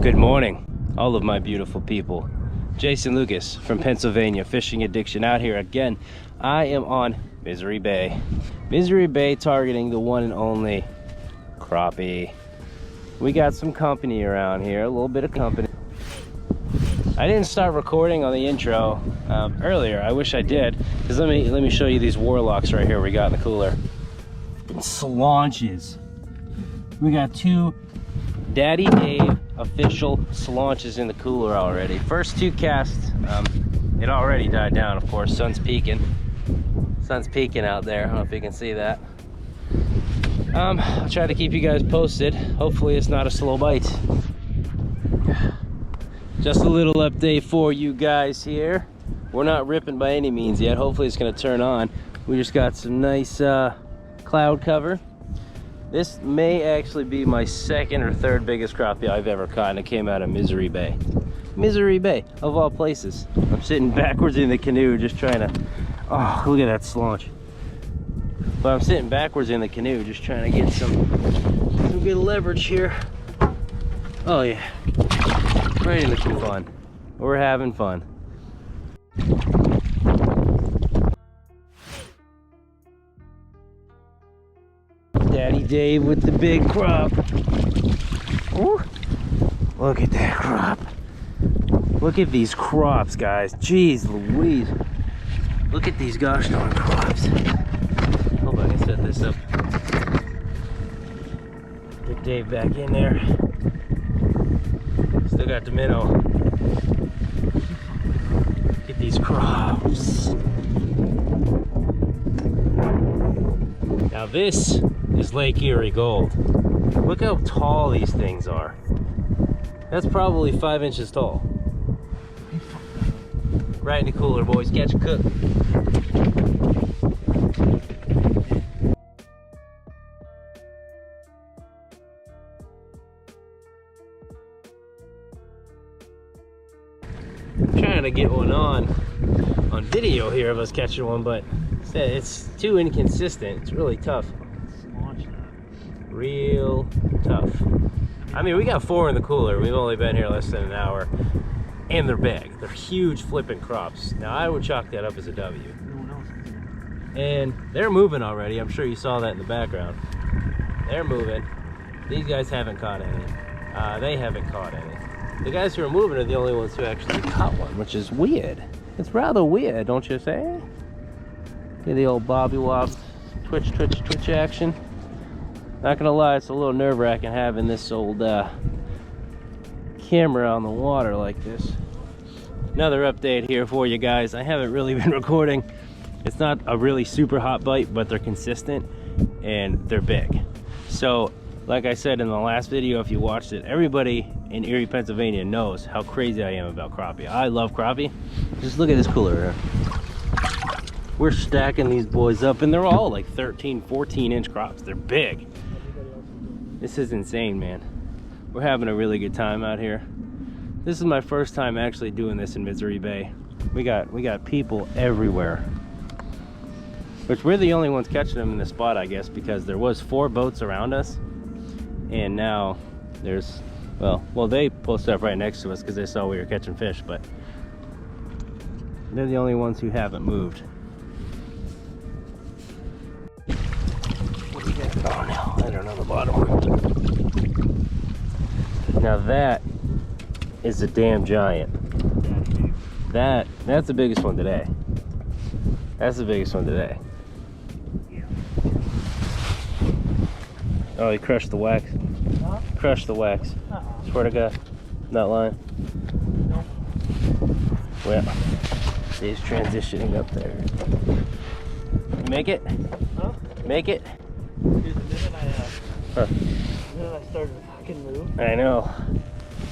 Good morning, all of my beautiful people. Jason Lucas from Pennsylvania, Fishing Addiction, out here again. I am on Misery Bay. Misery Bay, targeting the one and only crappie. We got some company around here, a little bit of company. I didn't start recording on the intro earlier. I wish I did, because let me show you these warlocks right here we got in the cooler. Slaunches. We got two Daddy Dave official slaunches in the cooler already. First two casts, it already died down, of course. Sun's peaking out there. I don't know if you can see that. I'll try to keep you guys posted. Hopefully it's not a slow bite. Just a little update for you guys here. We're not ripping by any means yet. Hopefully it's gonna turn on. We just got some nice cloud cover. This may actually be my second or third biggest crappie I've ever caught, and it came out of Misery Bay. Misery Bay, of all places. I'm sitting backwards in the canoe just trying to, oh, look at that slaunch. But I'm sitting backwards in the canoe just trying to get some good leverage here. Oh yeah, right into some fun. We're having fun. Daddy Dave with the big crop. Ooh. Look at that crop. Look at these crops, guys. Jeez Louise. Look at these gosh darn crops. Hope I can set this up. Get Dave back in there. Still got the minnow. Look at these crops. Now this is Lake Erie Gold. Look how tall these things are. That's probably 5 inches tall. Right in the cooler, boys. Catch and cook. I'm trying to get one on video here of us catching one, but it's too inconsistent. It's really tough. Real tough. I mean, we got 4 in the cooler. We've only been here less than an hour, and they're big. They're huge flipping crops. Now I would chalk that up as a W. And they're moving already. I'm sure you saw that in the background. They're moving. These guys haven't caught any. They haven't caught any. The guys who are moving are the only ones who actually caught one, which is weird. It's rather weird, don't you say? Get the old bobby wob, twitch action. Not gonna lie, it's a little nerve-wracking having this old camera on the water like this. Another update here for you guys. I haven't really been recording. It's not a really super hot bite, but they're consistent and they're big. So, like I said in the last video, if you watched it, everybody in Erie, Pennsylvania knows how crazy I am about crappie. I love crappie. Just look at this cooler here. We're stacking these boys up, and they're all like 13, 14-inch crops. They're big. This is insane, man. We're having a really good time out here. This is my first time actually doing this in Misery Bay. We got people everywhere, which we're the only ones catching them in this spot, I guess, because there was 4 boats around us, and now there's, well, they posted up right next to us because they saw we were catching fish, but they're the only ones who haven't moved. Oh no, I don't know the bottom one. Now that is a damn giant. That's the biggest one today. That's the biggest one today. Oh, he crushed the wax. Huh? Crushed the wax. Swear to God. Not lying. No. Well, he's transitioning up there. You make it? Huh? Make it? Dude, the minute I started to fucking move. I know.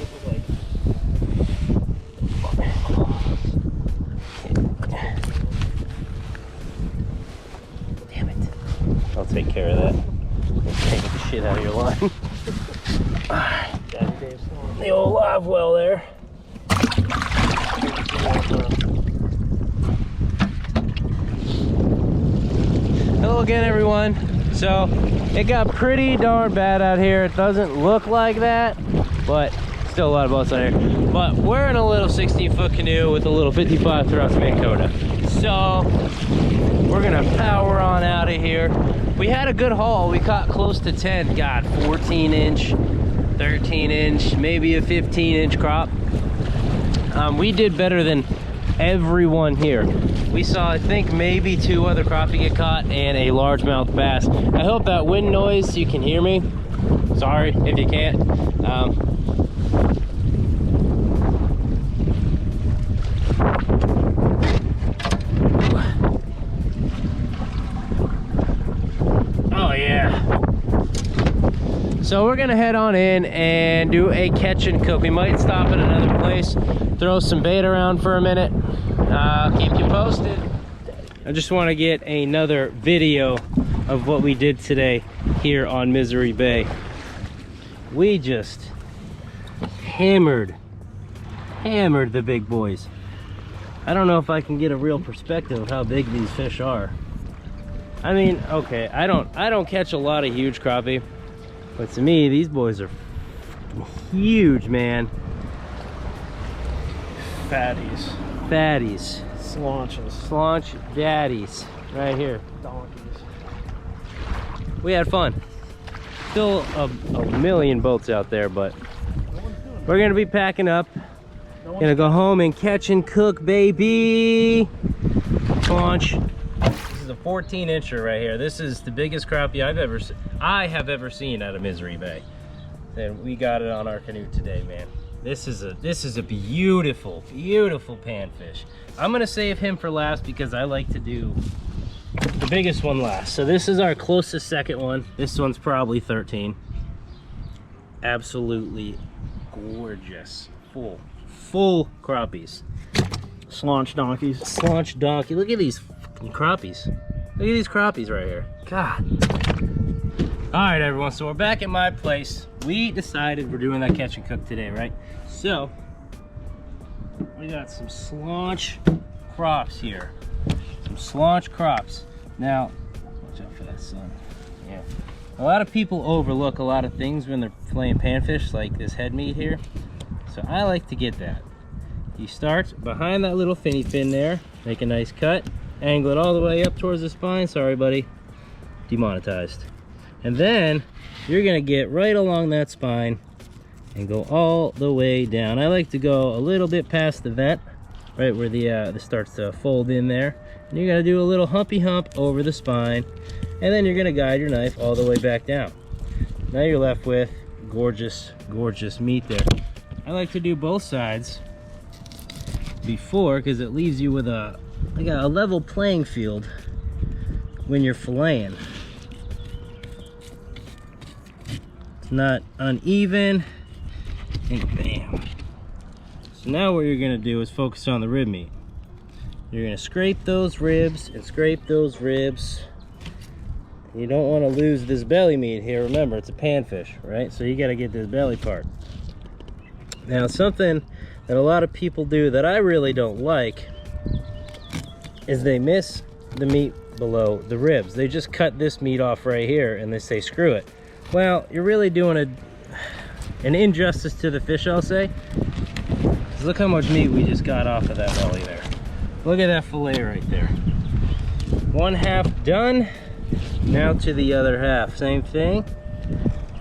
It was like... Damn it. I'll take care of that. Take the shit out of your line. The old live well there. Hello again, everyone. So it got pretty darn bad out here. It doesn't look like that, but Still a lot of boats out here. But we're in a little 16-foot canoe with a little 55 thrust Minn Kota. So we're gonna power on out of here. We had a good haul. We caught close to 10. God, 14-inch, 13-inch, maybe a 15-inch crop. We did better than everyone here. We saw, I think, maybe 2 other crappie get caught and a largemouth bass. I hope that wind noise, you can hear me. Sorry if you can't. Oh yeah. So we're gonna head on in and do a catch and cook. We might stop at another place, throw some bait around for a minute. Keep you posted. I just want to get another video of what we did today here on Misery Bay. We just hammered the big boys. I don't know if I can get a real perspective of how big these fish are. I mean, okay, I don't catch a lot of huge crappie, but to me these boys are huge, man. Fatties. Slaunch daddies right here. Donkeys. We had fun. Still a million boats out there, but we're gonna be packing up. Gonna go home and catch and cook, baby. Launch. This is a 14-incher right here. This is the biggest crappie I have ever seen out of Misery Bay. And we got it on our canoe today, man. This is a beautiful, beautiful panfish. I'm gonna save him for last because I like to do the biggest one last. So this is our closest second one. This one's probably 13. Absolutely gorgeous. Full crappies. Slaunch donkeys. Slaunch donkey. Look at these fucking crappies. Look at these crappies right here. God. All right, everyone, so we're back at my place. We decided we're doing that catch and cook today, right? So we got some slaunch crops here. Some slaunch crops. Now, watch out for that sun. Yeah. A lot of people overlook a lot of things when they're filleting panfish, like this head meat here. So I like to get that. You start behind that little finny fin there, make a nice cut, angle it all the way up towards the spine. Sorry, buddy. Demonetized. And then you're gonna get right along that spine and go all the way down. I like to go a little bit past the vent, right where the starts to fold in there. And you're gonna do a little humpy hump over the spine, and then you're gonna guide your knife all the way back down. Now you're left with gorgeous, gorgeous meat there. I like to do both sides before, because it leaves you with a level playing field when you're filleting. Not uneven, and bam. So now what you're gonna do is focus on the rib meat. You're gonna scrape those ribs and scrape those ribs. You don't want to lose this belly meat here. Remember, it's a panfish, right? So you gotta get this belly part. Now, something that a lot of people do that I really don't like is they miss the meat below the ribs. They just cut this meat off right here and they say, screw it. Well, you're really doing an injustice to the fish, I'll say. Look how much meat we just got off of that belly there. Look at that fillet right there. One half done. Now to the other half. Same thing.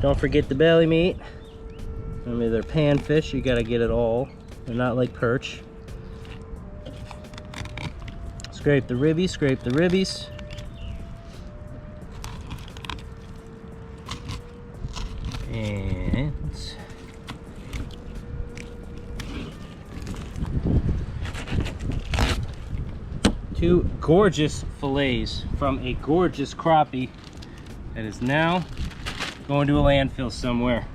Don't forget the belly meat. I mean, they're panfish. You gotta get it all. They're not like perch. Scrape the ribbies. Scrape the ribbies. And two gorgeous fillets from a gorgeous crappie that is now going to a landfill somewhere.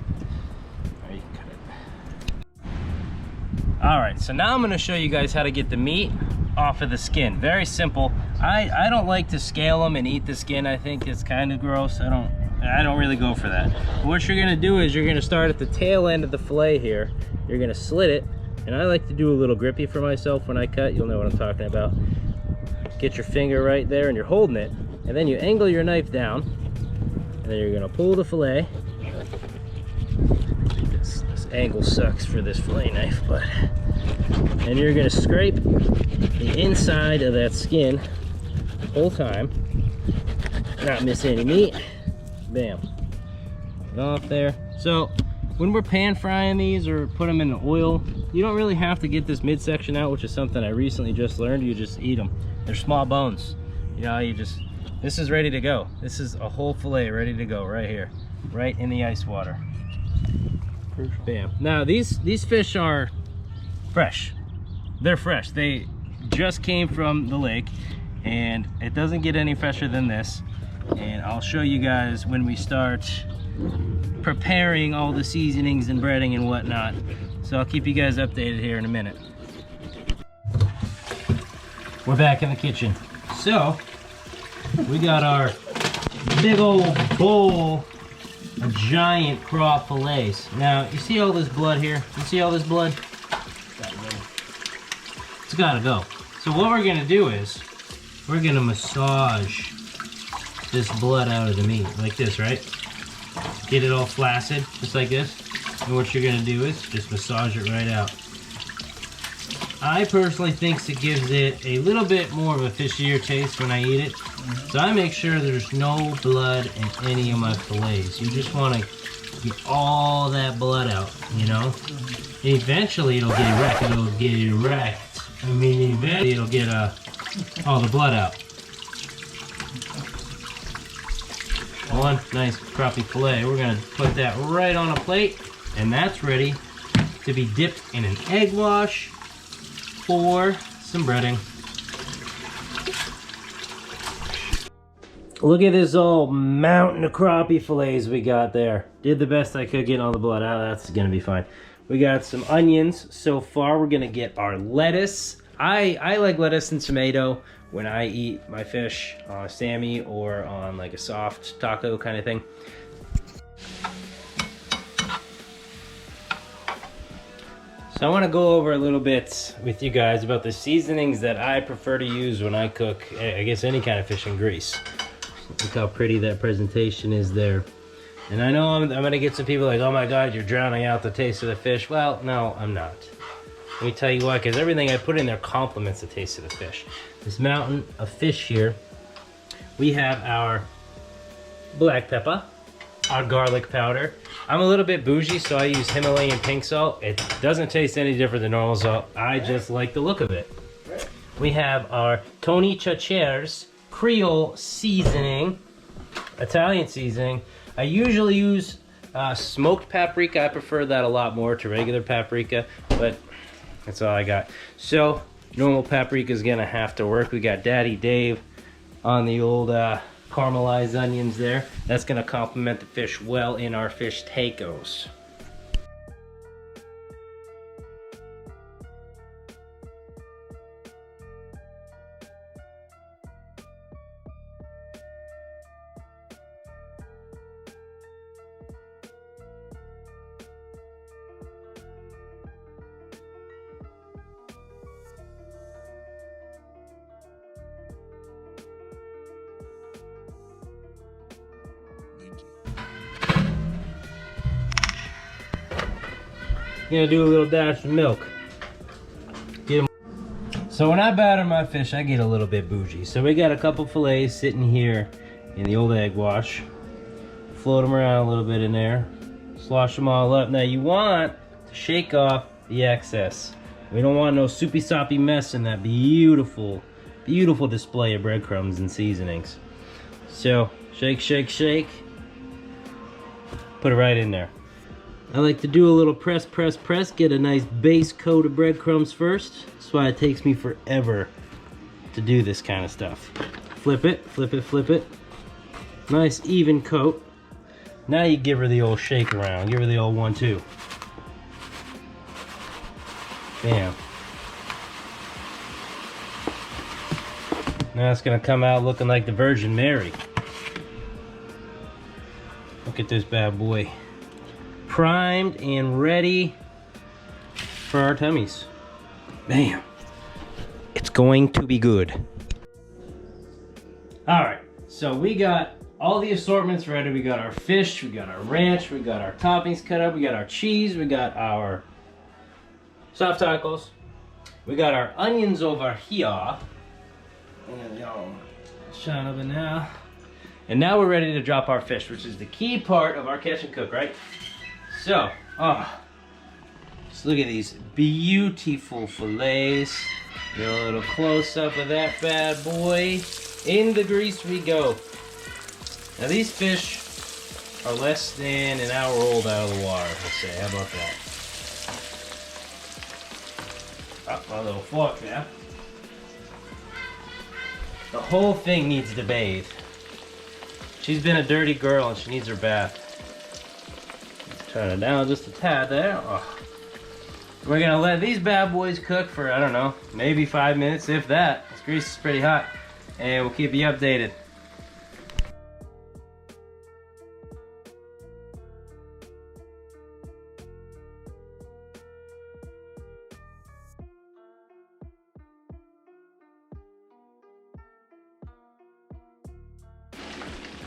Right, cut it. All right, so now I'm going to show you guys how to get the meat off of the skin. Very simple. I don't like to scale them and eat the skin. I think it's kind of gross. I don't really go for that. But what you're gonna do is you're gonna start at the tail end of the fillet here. You're gonna slit it, and I like to do a little grippy for myself when I cut. You'll know what I'm talking about. Get your finger right there and you're holding it, and then you angle your knife down, and then you're gonna pull the fillet. This angle sucks for this fillet knife, but, and you're gonna scrape the inside of that skin the whole time, not miss any meat. Bam, off there. So when we're pan frying these or put them in the oil, you don't really have to get this midsection out, which is something I recently just learned. You just eat them. They're small bones. You know, you just, this is ready to go. This is a whole fillet ready to go right here, right in the ice water. Bam. Now these fish are fresh. They're fresh. They just came from the lake, and it doesn't get any fresher than this. And I'll show you guys when we start preparing all the seasonings and breading and whatnot. So I'll keep you guys updated here in a minute. We're back in the kitchen. So we got our big old bowl of giant craw fillets. Now you see all this blood here? You see all this blood? It's gotta go. So what we're gonna do is we're gonna massage this blood out of the meat like this, right? Get it all flaccid, just like this. And what you're gonna do is just massage it right out. I personally think it gives it a little bit more of a fishier taste when I eat it. So I make sure there's no blood in any of my fillets. You just wanna get all that blood out, you know? Eventually it'll get wrecked. It'll get wrecked. I mean, eventually it'll get all the blood out. One nice crappie fillet. We're gonna put that right on a plate, and that's ready to be dipped in an egg wash for some breading. Look at this old mountain of crappie fillets we got there. Did the best I could getting all the blood out. That's gonna be fine. We got some onions so far. We're gonna get our lettuce. I like lettuce and tomato when I eat my fish on a Sammy or on like a soft taco kind of thing. So I want to go over a little bit with you guys about the seasonings that I prefer to use when I cook, I guess, any kind of fish and grease. Look how pretty that presentation is there. And I know I'm gonna get some people like, oh my God, you're drowning out the taste of the fish. Well, no, I'm not. Let me tell you why, because everything I put in there complements the taste of the fish. This mountain of fish here, we have our black pepper, our garlic powder. I'm a little bit bougie, so I use Himalayan pink salt. It doesn't taste any different than normal salt. I just like the look of it. We have our Tony Chachere's Creole seasoning, Italian seasoning. I usually use smoked paprika. I prefer that a lot more to regular paprika, but that's all I got. So normal paprika is gonna have to work. We got Daddy Dave on the old caramelized onions there. That's gonna complement the fish well in our fish tacos. Gonna do a little dash of milk. Get 'em. So when I batter my fish, I get a little bit bougie. So we got a couple fillets sitting here in the old egg wash. Float them around a little bit in there. Slosh them all up. Now you want to shake off the excess. We don't want no soupy soppy mess in that beautiful, beautiful display of breadcrumbs and seasonings. So shake, shake, shake. Put it right in there. I like to do a little press, press, press, get a nice base coat of breadcrumbs first. That's why it takes me forever to do this kind of stuff. Flip it, flip it, flip it. Nice even coat. Now you give her the old shake around, give her the old 1-2. Bam. Now it's gonna come out looking like the Virgin Mary. Look at this bad boy. Primed and ready for our tummies. Bam. It's going to be good. All right, so we got all the assortments ready. We got our fish, we got our ranch, we got our toppings cut up, we got our cheese, we got our soft tacos, we got our onions over here. And y'all shine over now. And now we're ready to drop our fish, which is the key part of our catch and cook, right? So, just look at these beautiful fillets. Get a little close up of that bad boy. In the grease we go. Now these fish are less than an hour old out of the water, let's say. How about that? Oh, my little fork there. The whole thing needs to bathe. She's been a dirty girl and she needs her bath. Turn it down just a tad there. Oh. We're gonna let these bad boys cook for, I don't know, maybe 5 minutes, if that. This grease is pretty hot. And we'll keep you updated.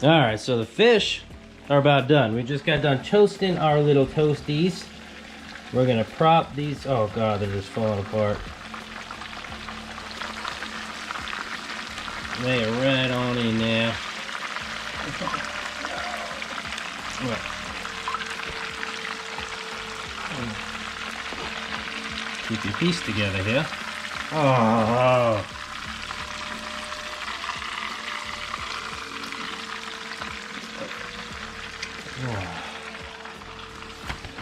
All right, so the fish are about done. We just got done toasting our little toasties. We're gonna prop these. Oh God, they're just falling apart. Lay it right on in there. Keep your piece together here. Oh.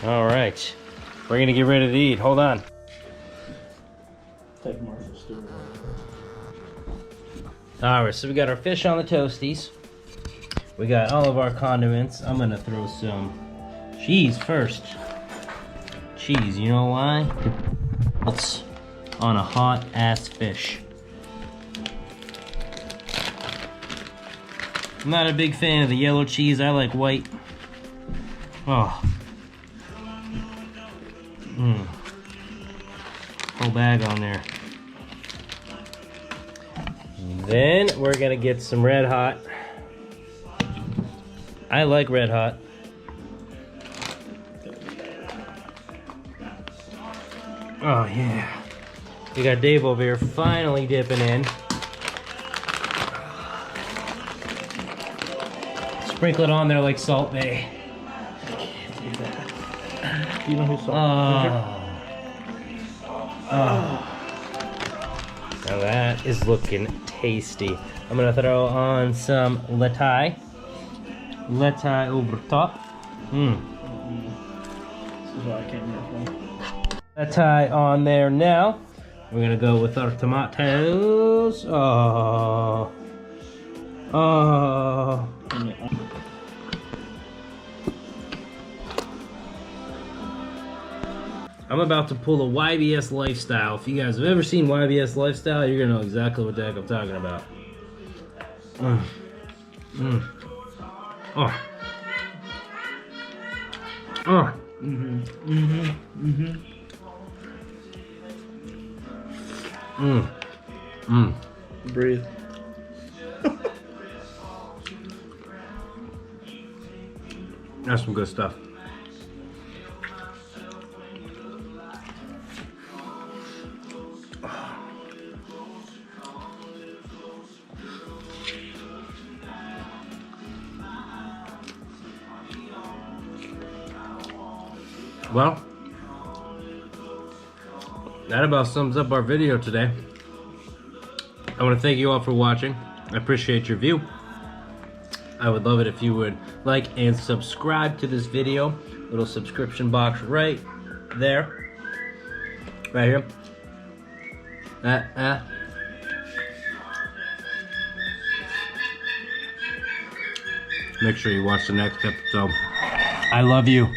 All right, we're gonna get ready to eat. Hold on. Take Martha's stir. All right, so we got our fish on the toasties. We got all of our condiments. I'm gonna throw some cheese first. Cheese, you know why? It's on a hot ass fish. I'm not a big fan of the yellow cheese. I like white. Oh. Whole bag on there. Then we're gonna get some red hot. I like red hot. Oh yeah. We got Dave over here finally dipping in. Sprinkle it on there like Salt Bay. You know who's Salt? Oh. Now that is looking tasty. I'm gonna throw on some lettuce. Lettuce over top. This is why I came here from. Lettuce on there now. We're gonna go with our tomatoes. Oh. Oh. I'm about to pull a YBS Lifestyle. If you guys have ever seen YBS Lifestyle, you're gonna know exactly what the heck I'm talking about. Oh. Oh. Breathe. That's some good stuff. Well, that about sums up our video today. I want to thank you all for watching. I appreciate your view. I would love it if you would like and subscribe to this video. Little subscription box right there. Right here. Make sure you watch the next episode. I love you.